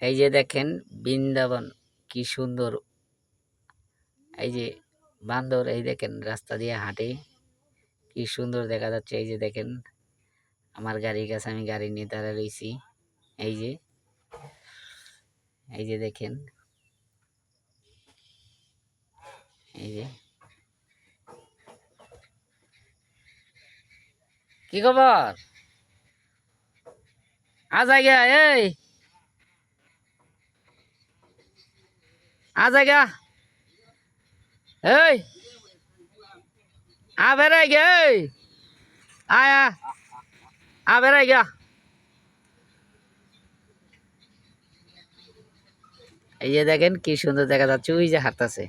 এই যে দেখেন বৃন্দাবন কি সুন্দর। এই যে বান্দর, এই দেখেন রাস্তা দিয়ে হাঁটে, কি সুন্দর দেখা যাচ্ছে। এই যে দেখেন আমার গাড়ির কাছে আমি গাড়ি নিয়ে দাঁড়া রয়েছি। এই যে এই যে দেখেন, এই যে কি খবর? আজ আগে এই আজ আগে এই आ बेरा गया आया आ बेरा गया। এই যে দেখেন কি সুন্দর দেখা যাচ্ছে, ওই যে হাঁটতেছে।